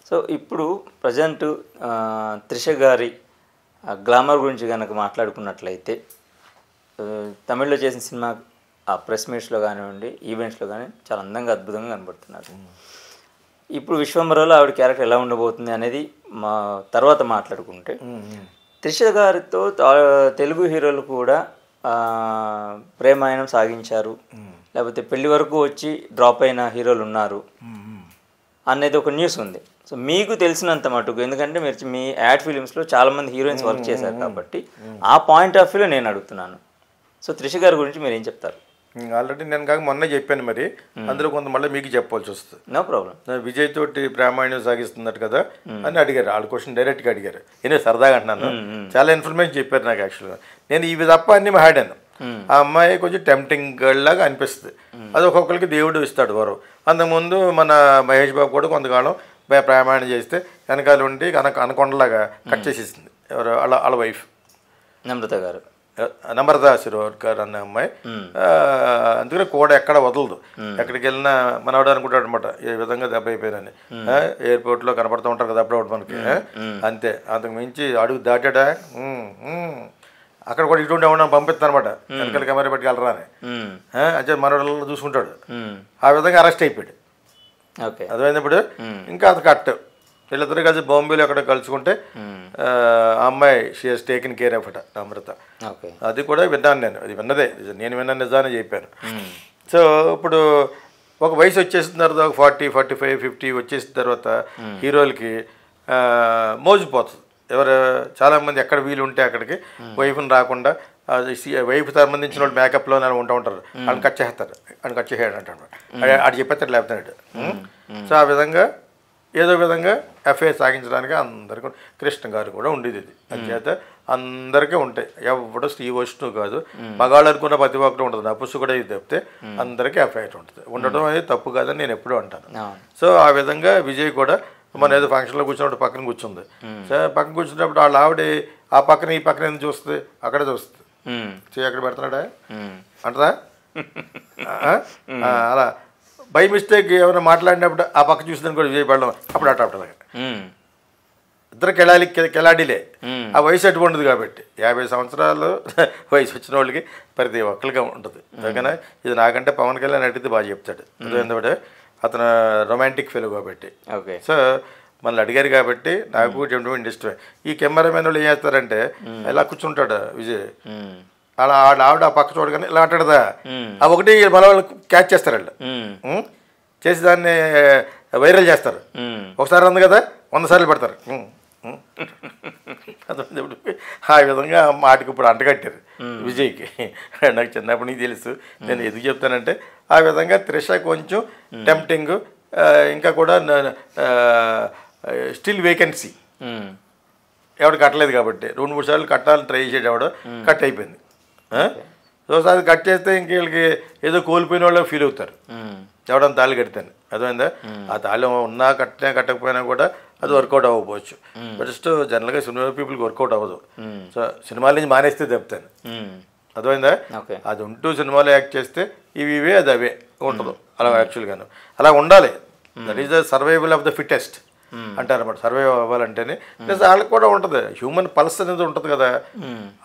So ఇప్పుడు present Trisha గారి glamour గురించి కనుక మాట్లాడుకున్నట్లయితే తమిళ్లో చేసిన సినిమా ఆ ప్రెస్ మీట్స్లో కానివ్వండి ఈవెంట్స్లో కానీ చాలా అందంగా అద్భుతంగా కనబడుతున్నారు. ఇప్పుడు విశ్వంబరలో ఆవిడ క్యారెక్టర్ ఎలా ఉండబోతుంది అనేది మా తర్వాత మాట్లాడుకుంటే, త్రిష గారితో తెలుగు హీరోలు కూడా ప్రేమాయణం సాగించారు, లేకపోతే పెళ్లి వరకు వచ్చి డ్రాప్ అయిన హీరోలు ఉన్నారు అనేది ఒక న్యూస్ ఉంది. సో మీకు తెలిసినంత మటుకు, ఎందుకంటే మీరు మీ యాడ్ ఫిలిమ్స్లో చాలామంది హీరోయిన్స్ వర్క్ చేశారు కాబట్టి ఆ పాయింట్ ఆఫ్ వ్యూలో నేను అడుగుతున్నాను. సో త్రిష గారి గురించి మీరు ఏం చెప్తారు? ఆల్రెడీ నేను కాక మొన్నే చెప్పాను, మరి అందులో కొంత మళ్ళీ మీకు చెప్పాల్సి వస్తుంది. No problem. విజయ్ తోటి ప్రేమాయణం సాగిస్తున్నట్టు కదా అని అడిగారు, వాళ్ళ క్వశ్చన్ డైరెక్ట్గా అడిగారు. నేను సరదాగా అంటున్నాను, చాలా ఇన్ఫర్మేషన్ చెప్పారు నాకు. యాక్చువల్గా నేను ఇవి తప్ప అన్ని మాట్లాడాను. ఆ అమ్మాయి కొంచెం టెంప్టింగ్ గర్ల్ లాగా అనిపిస్తుంది. అది ఒక్కొక్కరికి దేవుడు ఇస్తాడు వరం. అంతకుముందు మన మహేష్ బాబు కూడా కొంతకాలం ప్రయాణం చేస్తే వెనకాల ఉండి అనకొండలాగా కట్ చేసేసింది. ఎవరు వాళ్ళ వైఫ్ నమ్రత శిరోడ్కర్ అనే అమ్మాయి. అందుకని కూడా ఎక్కడ వదలదు, ఎక్కడికి వెళ్ళినా మనవాడు అనుకుంటాడు అనమాట ఏ విధంగా దెబ్బ అయిపోయానని. ఎయిర్పోర్ట్లో కనపడుతూ ఉంటారు కదా అప్పుడప్పుడు మనకి, అంతే. అంతకు మించి అడుగు దాటాడా అక్కడ కూడా ఇటువంటి ఏమన్నా పంపిస్తాను అనమాట, వెనకాల కెమెరా పెట్టుకెళ్ళరా అని. అంటే మనవాళ్ళు చూసుకుంటాడు. ఆ విధంగా అరెస్ట్ అయిపోయాడు. అర్థమైనప్పుడు ఇంకా అది కట్. వీళ్ళిద్దరు కలిసి బాంబేలో అక్కడ కలుసుకుంటే ఆ అమ్మాయి she has taken care of Amrita. అది కూడా విన్నాను నేను, అది విన్నదే, నేను విన్న నిజాన్ని చెప్పాను. సో ఇప్పుడు ఒక వయసు వచ్చేసిన తర్వాత, ఒక 40, 45, 50 వచ్చేసిన తర్వాత హీరోలకి మోజుపోతుంది. ఎవరు చాలామంది ఎక్కడ వీలు ఉంటే అక్కడికి వైఫ్ని రాకుండా, వైఫ్ సంబంధించిన వాళ్ళు మేకప్లో ఉంటూ ఉంటారు, వాళ్ళని కట్ చేస్తారు, ఆయన కట్ చేసాడు అంటాడు, ఆడు చెప్పేస్తాడు లేపుతాడు. సో ఆ విధంగా ఏదో విధంగా అఫైర్ సాగించడానికి అందరికీ, కృష్ణ గారు కూడా ఉండేది. ఇది అంచేత అందరికీ ఉంటాయి, ఎవడో స్త్రీ వస్తు కాదు, మగాళ్ళు అనుకున్న ప్రతి ఒక్కరు ఉంటుంది. నా పుస్తకం కూడా ఇది తప్పితే అందరికీ అఫైర్ ఉంటుంది. ఉండడం అనేది తప్పు కాదని నేను ఎప్పుడూ అంటాను. సో ఆ విధంగా విజయ్ కూడా మన ఏదో ఫంక్షన్లో కూర్చున్నప్పుడు పక్కన కూర్చుంది. సో పక్కన కూర్చున్నప్పుడు వాళ్ళ ఆవిడ ఆ పక్కన ఈ పక్కన ఎందుకు చూస్తుంది, అక్కడే చూస్తుంది. చేయి అక్కడ పెడుతున్నాడా అంటదా, అలా బై మిస్టేక్ ఏమైనా మాట్లాడినప్పుడు ఆ పక్క చూసిందని కూడా విజయ్ పడడం అప్పుడు అట్టలాగా. ఇద్దరు కెలాడీలే. ఆ వయసు అటువంటిది కాబట్టి 50 సంవత్సరాలు వయసు వచ్చిన వాళ్ళకి ప్రతి ఒక్కరిగా ఉంటుంది. అందుకనే ఇది నాకంటే పవన్ కళ్యాణ్ అడిగితే బాగా చెప్తాడు. ఎందుకంటే అతను రొమాంటిక్ ఫెలో కాబట్టి. సో మనల్ని అడిగారు కాబట్టి నాకు జెంటిల్మెన్ ఇష్టమే. ఈ కెమెరామెన్ వాళ్ళు ఏం చేస్తారంటే ఇలా కూర్చుంటాడు విజయ్, అలా ఆవిడ ఆ పక్క చూడగానే ఇలా అంటాడుదా, ఆ ఒకటి మన వాళ్ళు క్యాచ్ చేస్తారు, వాళ్ళు చేసి దాన్ని వైరల్ చేస్తారు. ఒకసారి అంది కదా 100 సార్లు పెడతారు. ఆ విధంగా మాటకి ఇప్పుడు అంటగట్టారు విజయ్కి. నాకు చిన్నప్పటి నుంచి తెలుసు. నేను ఎందుకు చెప్తానంటే ఆ విధంగా త్రిష కొంచెం టెంప్టింగ్, ఇంకా కూడా స్టిల్ వేకెన్సీ, ఎవడు కట్టలేదు కాబట్టి 2-3 సార్లు కట్టాలని ట్రై చేసేది, ఎవడో కట్ అయిపోయింది. ఒకసారి కట్ చేస్తే ఇంక వీళ్ళకి ఏదో కోల్పోయిన వాళ్ళు ఫీల్ అవుతారు, ఎవడన్నా తాళి కడితేనే. అర్థమైందా? ఆ తాళి ఉన్నా కట్టినా కట్టకపోయినా కూడా అది వర్కౌట్ అవ్వకపోవచ్చు. జస్ట్ జనరల్గా సినిమా పీపుల్కి వర్కౌట్ అవ్వదు. సో సినిమాల నుంచి మానేస్తే చెప్తాను. అర్థమైందా? అది ఉంటూ సినిమాలో యాక్ట్ చేస్తే ఇవే అది అవే ఉండదు. అలా యాక్చువల్గాను అలా ఉండాలి. That is the survival of the fittest అంటారు అన్నమాట. సర్వైవ్ అవ్వాలంటేనే ప్లస్ వాళ్ళకి కూడా ఉంటుంది, హ్యూమన్ పల్స్ అనేది ఉంటుంది కదా.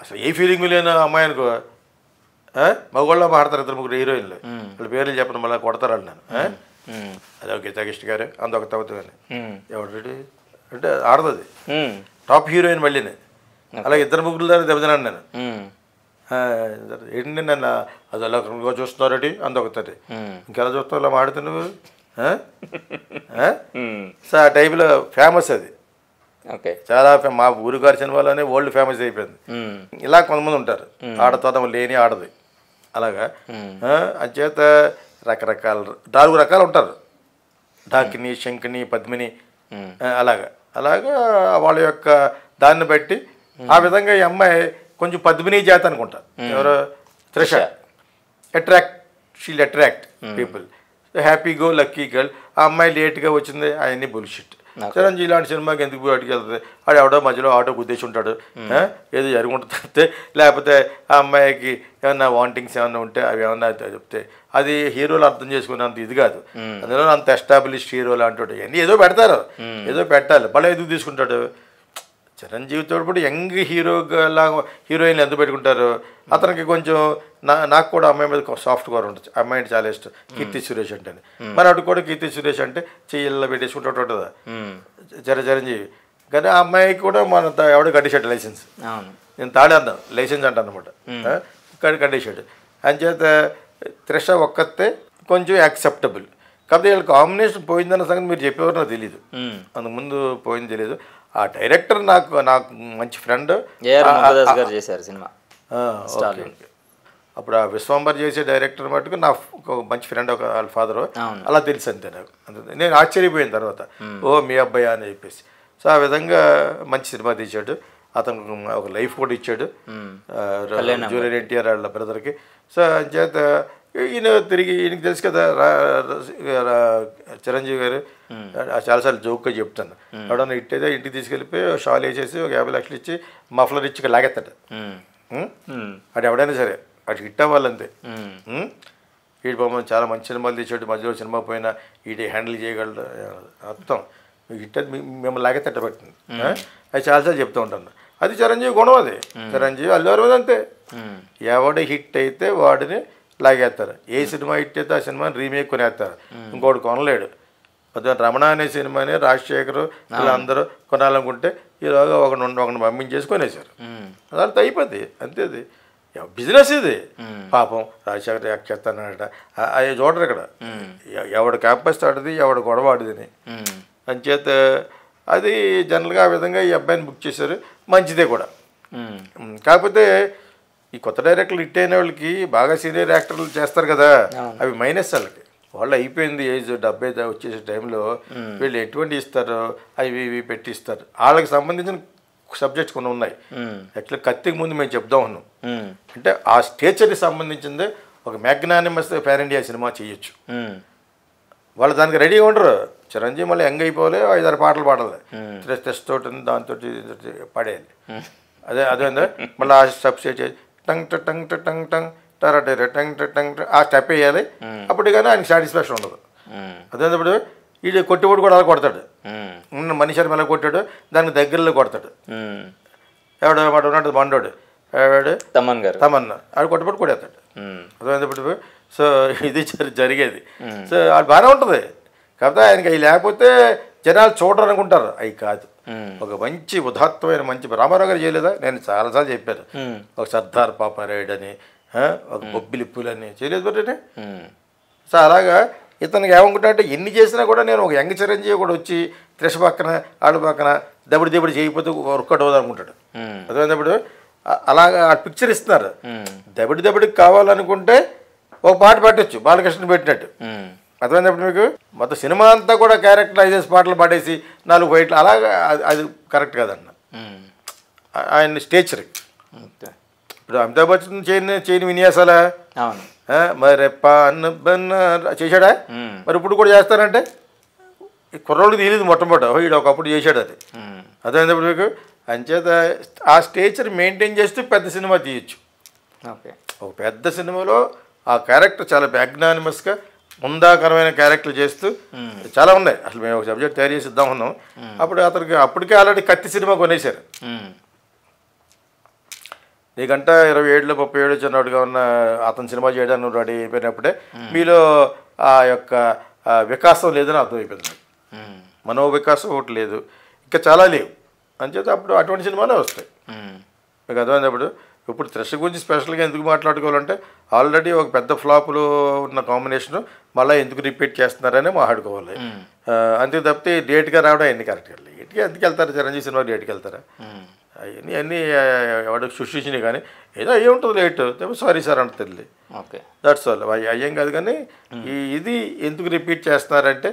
అసలు ఏ ఫీలింగ్ లేని అమ్మాయి అనుకో, మగవాళ్ళ మాడతారు 2-3 హీరోయిన్లు, వాళ్ళ పేర్లు చెప్పను మళ్ళీ కొడతారు వాళ్ళు. నేను అదే గీతాకృష్ణ గారు అందొక తవ్వుతుంది ఎవడు అంటే ఆడదు, టాప్ హీరోయిన్ మళ్ళీనే. అలా 2-3 దాన్ని దెబ్బతిన్నాను నేను. ఏంటి నన్ను అది అలా చూస్తున్నారటి అందొకటి, ఇంకెలా చూస్తావు అలా మాడుతు నువ్వు. సో ఆ టైంలో ఫేమస్ అది చాలా. మా ఊరు గారి సినిమాలోనే ఓల్డ్ ఫేమస్ అయిపోయింది. ఇలా కొంతమంది ఉంటారు, ఆడతోదం లేని ఆడది అలాగా. అంచేత రకరకాల 4 రకాలు ఉంటారు, డాకిని, శంకిని, పద్మిని, అలాగా వాళ్ళ యొక్క దాన్ని బట్టి ఆ విధంగా ఈ అమ్మాయి కొంచెం పద్మిని జాతి అనుకుంటారు. ఎవరు? Trisha. She'll attract people. Happy go lucky girl. ఆ అమ్మాయి లేట్గా వచ్చింది, అవన్నీ బుల్షిట్. చిరంజీవి ఇలాంటి సినిమాకి ఎందుకు బయటకు వెళ్తుంది, ఆడు ఎవడో మధ్యలో ఆటో గుద్దేసి ఉంటాడు, ఏదో జరుగుంటుంది. లేకపోతే ఆ అమ్మాయికి ఏమన్నా వాంటింగ్స్ ఏమన్నా ఉంటే అవి ఏమన్నా చెప్తే అది హీరోలు అర్థం చేసుకునేంత ఇది కాదు. అందులో అంత ఎస్టాబ్లిష్డ్ హీరోలు అంటాడు అన్నీ ఏదో పెడతారు, ఏదో పెట్టాలి. మళ్ళీ ఎందుకు తీసుకుంటాడు? చిరంజీవితో ఇప్పుడు యంగ్ హీరోగా హీరోయిన్లు ఎంత పెట్టుకుంటారు? అతనికి కొంచెం నాకు కూడా అమ్మాయి మీద సాఫ్ట్ కోర్ ఉంటుంది. అమ్మాయిని చాలా ఇష్టం, కీర్తి సురేష్ అంటే. మరి అటు కూడా కీర్తి సురేష్ అంటే చెయ్యిల్లో పెట్టేసుకుంటూ ఉంటుందా చిరంజీవి. కానీ ఆ అమ్మాయికి కూడా మన ఎవడో కట్టేసాడు లైసెన్స్. నేను తాడేద్దాం లైసెన్స్ అంటాను అనమాట, కట్టేసాడు. అంచేత త్రిష ఒక్కతే కొంచెం యాక్సెప్టబుల్. కాకపోతే వీళ్ళ కాంబినేషన్ పోయిందన్న సంగతి మీరు చెప్పేవారు నాకు తెలీదు, అంతకుముందు పోయింది తెలియదు. ఆ డైరెక్టర్ నాకు మంచి ఫ్రెండ్ చేశారు సినిమా. అప్పుడు ఆ విశ్వంబర్ చేసే డైరెక్టర్ మటుకు నా ఒక మంచి ఫ్రెండ్, ఒక వాళ్ళ ఫాదరు, అలా తెలుసు అంతే నాకు. నేను ఆశ్చర్యపోయిన తర్వాత ఓ మీ అబ్బాయి అని చెప్పేసి. సో ఆ విధంగా మంచి సినిమా తీశాడు. అతను ఒక లైఫ్ కూడా ఇచ్చాడు జూనియర్ ఎన్టీఆర్ వాళ్ళ బ్రదర్కి. సో అంచేత ఈయన తిరిగి ఈయనకి తెలుసు కదా చిరంజీవి గారు చాలాసార్లు జోక్గా చెప్తాను, ఎవడన్నా ఇట్టయితే ఇంటికి తీసుకెళ్ళిపోయి షాల్ వేసేసి ఒక 50 లక్షలు ఇచ్చి మఫ్లర్ ఇచ్చి లాగెత్తాడు. అటు ఎవడైనా సరే అటు హిట్ అవ్వాలంతే. వీడి బొమ్మ చాలా మంచి సినిమాలు తీసాడు, మధ్యలో సినిమా పోయినా వీటి హ్యాండిల్ చేయగలడు అర్థం. హిట్ అది మిమ్మల్ని లాగెత్తట్ట పెట్టింది. అది చాలాసార్లు చెప్తూ ఉంటాను. అది చిరంజీవి గుణం. అది చిరంజీవి అల్లు అరవింద్ అంతే. ఎవడ హిట్ అయితే వాడిని లాగేస్తారు. ఏ సినిమా హిట్ అయితే ఆ సినిమాని రీమేక్ కొనేస్తారు, ఇంకోటి కొనలేడు. అదే రమణ అనే సినిమాని రాజశేఖర్ వీళ్ళందరూ కొనాలనుకుంటే ఈలోగా ఒకరిని పంపించేసి కొనేశారు. అదంతా అయిపోద్ది అంతే. అది బిజినెస్ ఇది. పాపం రాజశేఖర్ యాక్ట్ చేస్తానట అవి చూడరు ఇక్కడ. ఎవడు క్యాంపస్ ఆడిది, ఎవడు గొడవ ఆడిదని. అంచేత అది జనరల్గా ఆ విధంగా ఈ అబ్బాయిని బుక్ చేశారు, మంచిదే కూడా. కాకపోతే ఈ కొత్త డైరెక్టర్లు హిట్ అయిన వాళ్ళకి బాగా సీనియర్ యాక్టర్లు చేస్తారు కదా, అవి మైనస్. వాళ్ళకి వాళ్ళు అయిపోయింది ఏజ్ 70 వచ్చేసే టైంలో వీళ్ళు ఎటువంటి ఇస్తారు, అవి ఇవి పెట్టి ఇస్తారు. వాళ్ళకి సంబంధించిన సబ్జెక్ట్స్ కొన్ని ఉన్నాయి. యాక్చువల్లీ కత్తికి ముందు మేము చెప్దాం ఉన్నాం అంటే ఆ స్టేచర్కి సంబంధించింది ఒక మ్యాగ్నానిమస్ పాన్ ఇండియా సినిమా చేయొచ్చు. వాళ్ళు దానికి రెడీగా ఉండరు. చిరంజీవి మళ్ళీ యంగ్ అయిపోలే, 5-6 పాటలు పాడాలి, టెస్ట్ తోటి దాంతో పడేయాలి. అదే మళ్ళీ ఆ స్టెప్ చేసి టంగ్ టంగ్ టంగ్ టంగ్ టరటే టంగ్ టంగ్ ఆ స్టెప్ వేయాలి. అప్పుడు కానీ ఆయనకి సాటిస్ఫాక్షన్ ఉండదు. అదేప్పుడు వీడు కొట్టివాడు కూడా అలా కొడతాడు. మనిషి మెల్ల కొట్టాడు, దానికి దగ్గరలో కొడతాడు. ఎవడు మాట ఉన్నాడు బండోడు ఎవడు తమన్నా ఆడు కొట్టుబడి కొడేస్తాడు. అదేప్పుడు సో ఇది జరిగేది. సో అది బాగానే ఉంటుంది. కాకపోతే ఆయనకి అవి లేకపోతే జనాలు చూడరు అనుకుంటారు. అవి కాదు. ఒక మంచి ఉదాత్తమైన మంచి రామారావు గారు చేయలేదా? నేను చాలాసార్లు చెప్పాను. ఒక సర్దార్ పాపారాయుడు అని, ఒక బొబ్బిలిప్పులని చేయలేదు బట్టే. సో అలాగా ఇతనికి ఏమనుకుంటా ఎన్ని చేసినా కూడా నేను ఒక యంగ్ చిరంజీవి కూడా వచ్చి త్రిష పక్కన ఆడు పక్కన దబడి చేయకపోతే వర్కౌట్ అవ్వదు అనుకుంటాడు. అదేప్పుడు అలాగా ఆ పిక్చర్ ఇస్తున్నారు. దబడికి కావాలనుకుంటే ఒక పాట పెట్టచ్చు, బాలకృష్ణ పెట్టినట్టు. అర్థమైనప్పుడు మీకు మొత్తం సినిమా అంతా కూడా క్యారెక్టరైజెస్ పాటలు పాడేసి 4 ఫైట్లు అలాగా అది కరెక్ట్ కాదన్న. ఆయన స్టేచర్ ఇప్పుడు అమితాబ్ బచ్చన్ చేయని విన్యాసాలా మరి చేశాడా? మరి ఇప్పుడు కూడా చేస్తారంటే కుర్రోళ్ళకి తెలియదు మొట్టమొదట వీడు ఒకప్పుడు చేశాడు అది. అదేంటప్పుడు మీకు అంచేత ఆ స్టేచర్ మెయింటైన్ చేస్తూ పెద్ద సినిమా తీయచ్చు. ఒక పెద్ద సినిమాలో ఆ క్యారెక్టర్ చాలా మ్యాగ్నానిమస్గా ఉందాకరమైన క్యారెక్టర్లు చేస్తూ చాలా ఉన్నాయి. అసలు మేము ఒక సబ్జెక్ట్ తయారు చేసి ఇద్దాం ఉన్నాం. అప్పుడు అతనికి అప్పటికే ఆల్రెడీ కత్తి సినిమా కొనేశారు. నీకంట 27 37 చిన్నవాడుగా ఉన్న అతను సినిమా చేయడానికి రెడీ అయిపోయినప్పుడే మీలో ఆ యొక్క వికాసం లేదని అర్థమైపోయింది. మనో వికాసం ఒకటి లేదు, ఇంకా చాలా లేవు. అంచేత అప్పుడు అటువంటి సినిమాలే వస్తాయి మీకు అర్థమైనప్పుడు. ఇప్పుడు త్రిష గురించి స్పెషల్గా ఎందుకు మాట్లాడుకోవాలంటే ఆల్రెడీ ఒక పెద్ద ఫ్లాపులో ఉన్న కాంబినేషను మళ్ళీ ఎందుకు రిపీట్ చేస్తున్నారని మాట్లాడుకోవాలి. అంతే తప్పితే డేట్గా రావడం ఎన్ని కరెక్ట్గా డేట్గా ఎందుకు వెళ్తారు? చిరంజీవి సినిమా డేట్కి వెళ్తారా? అవన్నీ అన్నీ ఎవరికి సృష్టించినాయి. కానీ ఏదో అయ్యి ఉంటుంది లేట్, సారీ సార్ అంటే తెలియదు. That's all. అయ్యేం కాదు. కానీ ఇది ఎందుకు రిపీట్ చేస్తున్నారంటే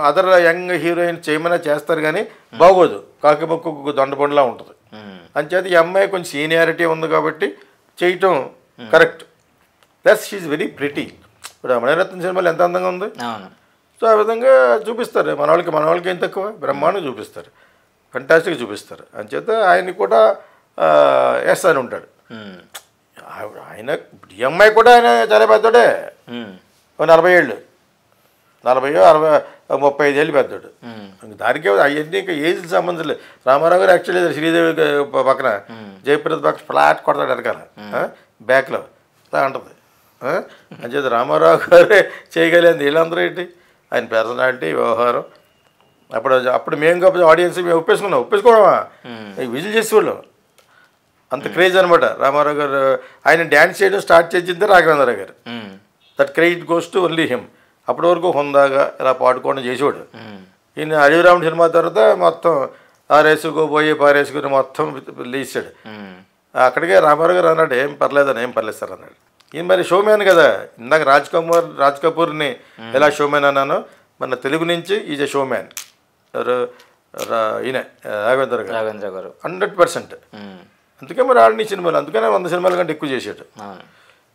అదర్ యంగ్ హీరోయిన్ చేయమన్నా చేస్తారు కానీ బాగోదు, కాకిబొక్కు దొండపండులా ఉంటుంది. అంచేత ఈ అమ్మాయి కొంచెం సీనియారిటీ ఉంది కాబట్టి చేయటం correct. Plus she very pretty. ఇప్పుడు మణిరత్నం సినిమాలు ఎంత అందంగా ఉంది. సో ఆ విధంగా చూపిస్తారు. మన వాళ్ళకి ఏం తక్కువ, బ్రహ్మాండంగా చూపిస్తారు, ఫెంటాస్టిక్గా చూపిస్తారు. అంచేత ఆయన్ని కూడా ఎస్ అని ఉంటాడు. ఆయన ఇప్పుడు ఈ అమ్మాయి కూడా ఆయన చాలా పెద్దోడే, ఉమ్, 40 ఏళ్ళు, 40 60 35 ఏళ్ళు పెద్దోడు. దానికి అవన్నీ ఇంకా ఏజ్ సంబంధం లేదు. రామారావు గారు యాక్చువల్లీ శ్రీదేవి పక్కన జయప్రద పక్కన ఫ్లాట్ కొడతాడు వెనకాల బ్యాక్లో అలా ఉంటుంది. అంచేత రామారావు గారే చేయగలిగింది, వీళ్ళందరూ ఏంటి ఆయన పర్సనాలిటీ వ్యవహారం. అప్పుడు మేము కాకపోతే ఆడియన్స్ మేము ఒప్పేసుకోవడమా విజిల్ చేసేవాళ్ళం, అంత క్రేజ్ అనమాట రామారావు గారు. ఆయన డ్యాన్స్ చేయడం స్టార్ట్ చేసిందే రాఘవేంద్రరావు గారు. That credit goes to only him. అప్పటి వరకు హుందాగా ఇలా పాడుకోవడం చేసేవాడు. ఈయన అడవిరాముడు సినిమా తర్వాత మొత్తం ఆరేసుకో పోయి పారేసుకుని మొత్తం లేచాడు. అక్కడికే రామారావు గారు అన్నాడు, ఏం పర్లేదని, ఏం పర్లేదు సార్ అన్నాడు. ఈయన మరి షోమ్యాన్ కదా, ఇందాక రాజ్ కపూర్ని ఎలా షోమ్యాన్ అన్నాను, మన తెలుగు నుంచి ఈజ్ ఎ షోమ్యాన్. ఈయన రాఘవేంద్ర గారు 100%. అందుకే మరి ఆడిని సినిమాలు, అందుకనే 100 సినిమాల కంటే ఎక్కువ చేసాడు.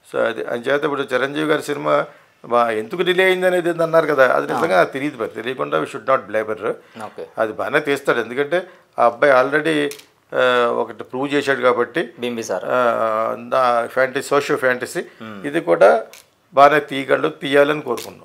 సో అది అంచేత ఇప్పుడు చిరంజీవి గారి సినిమా ఎందుకు డిలే అయింది అనేది అన్నారు కదా, అది నిజంగా నాకు తెలియదు. మరి తెలియకుండా వి షుడ్ నాట్ బ్లేమర్. అది బాగానే తీస్తాడు, ఎందుకంటే ఆ అబ్బాయి ఆల్రెడీ ఒకటి ప్రూవ్ చేశాడు కాబట్టి. బింబిసార ఫ్యాంటసీ, సోషియో ఫ్యాంటసీ, ఇది కూడా బాగానే తీయాలని కోరుకున్నాం.